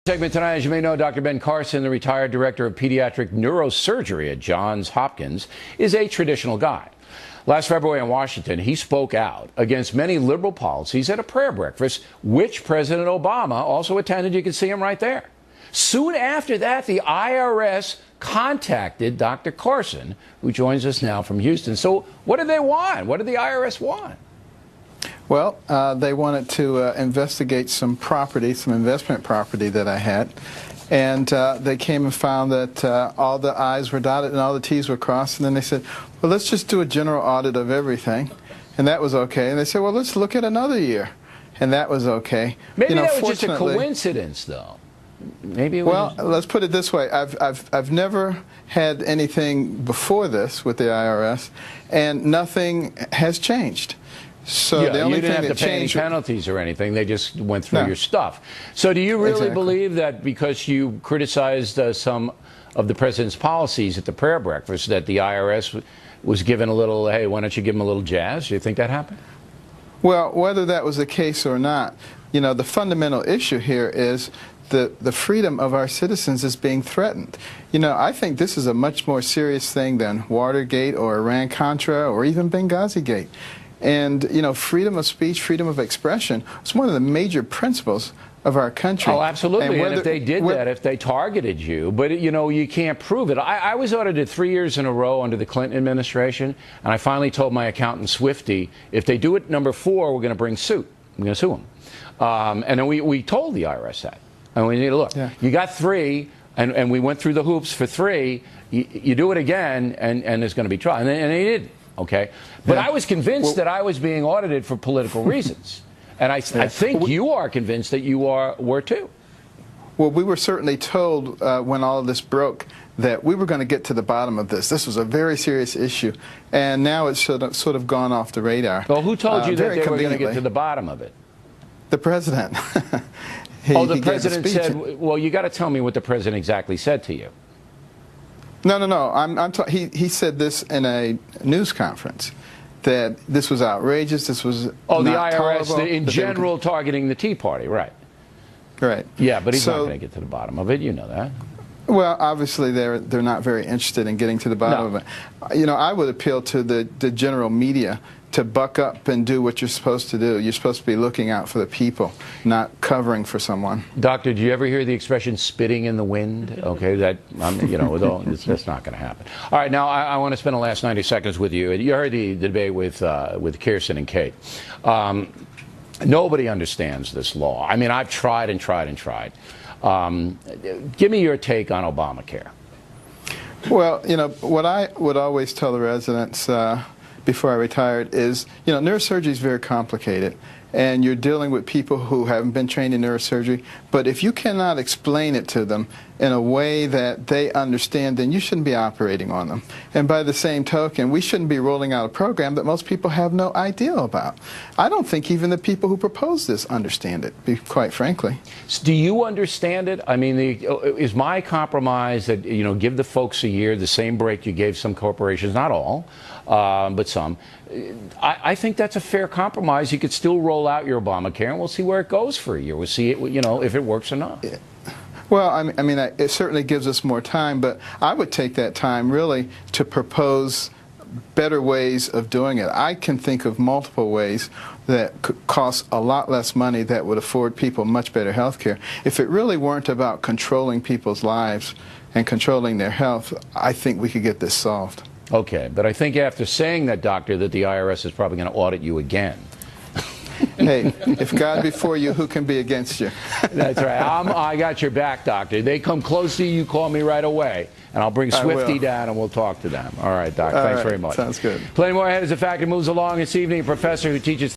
Segment tonight, as you may know, Dr. Ben Carson, the retired director of pediatric neurosurgery at Johns Hopkins, is a traditional guy. Last February in Washington, he spoke out against many liberal policies at a prayer breakfast, which President Obama also attended. You can see him right there. Soon after that, the IRS contacted Dr. Carson, who joins us now from Houston. So what did they want? What did the IRS want? Well, they wanted to investigate some property, some investment property that I had, and they came and found that all the I's were dotted and all the T's were crossed, and then they said, well, let's just do a general audit of everything, and that was okay. And they said, well, let's look at another year, and that was okay. Maybe that was just a coincidence, though. Maybe it was. Well, let's put it this way. I've never had anything before this with the IRS, and nothing has changed. So yeah, the only you didn't thing have to that pay any changed, penalties or anything. They just went through your stuff. So do you really believe that because you criticized some of the president's policies at the prayer breakfast that the IRS was given a little, hey, why don't you give them a little jazz? Do you think that happened? Well, whether that was the case or not, you know, the fundamental issue here is the freedom of our citizens is being threatened. You know, I think this is a much more serious thing than Watergate or Iran-Contra or even Benghazi-gate. And, you know, freedom of speech, freedom of expression is one of the major principles of our country. Oh, absolutely. And if they did that, if they targeted you, but, you know, you can't prove it. I was audited 3 years in a row under the Clinton administration, and I finally told my accountant, Swifty, if they do it number 4, we're going to bring suit. I'm going to sue them. And then we told the IRS that. And we need to look. Yeah. You got 3, and we went through the hoops for 3. You do it again, and there's going to be trial. And they did. Okay, but I was convinced that I was being audited for political reasons, and I think you are convinced that you were too. Well, we were certainly told when all of this broke that we were going to get to the bottom of this. This was a very serious issue, and now it's sort of gone off the radar. Well, who told you that they were going to get to the bottom of it? The president. The president said, well, you got to tell me what the president exactly said to you. No. He said this in a news conference, that this was outrageous, this was the IRS in general targeting the Tea Party, right? Right. Yeah, but he's not going to get to the bottom of it. You know that. Well, obviously they're not very interested in getting to the bottom of it. You know, I would appeal to the general media to buck up and do what you're supposed to do. You're supposed to be looking out for the people, not covering for someone. Doctor, do you ever hear the expression "spitting in the wind"? Okay, you know, that's not going to happen. All right, now I want to spend the last 90 seconds with you. You heard the debate with Carson and Kate. Nobody understands this law. I mean, I've tried and tried and tried. Give me your take on Obamacare. Well, you know, what I would always tell the residents before I retired is, you know, neurosurgery is very complicated, and you're dealing with people who haven't been trained in neurosurgery, but if you cannot explain it to them in a way that they understand, then you shouldn't be operating on them. And by the same token, we shouldn't be rolling out a program that most people have no idea about. I don't think even the people who propose this understand it, quite frankly. Do you understand it? I mean, is my compromise that, you know, give the folks a year, the same break you gave some corporations, not all, but some. I think that's a fair compromise. You could still roll out your Obamacare, and we'll see where it goes for a year. We'll see, you know, if it works or not. Yeah. Well, I mean, it certainly gives us more time, but I would take that time really to propose better ways of doing it. I can think of multiple ways that could cost a lot less money that would afford people much better health care. If it really weren't about controlling people's lives and controlling their health, I think we could get this solved. Okay, but I think after saying that, Doctor, that the IRS is probably going to audit you again. Hey, if God be for you, who can be against you? That's right. I got your back, Doctor. They come close to you call me right away, and I'll bring Swifty down and we'll talk to them. All right, Doc. Thanks very much. Sounds good. Plenty more ahead as the factor moves along this evening. A professor who teaches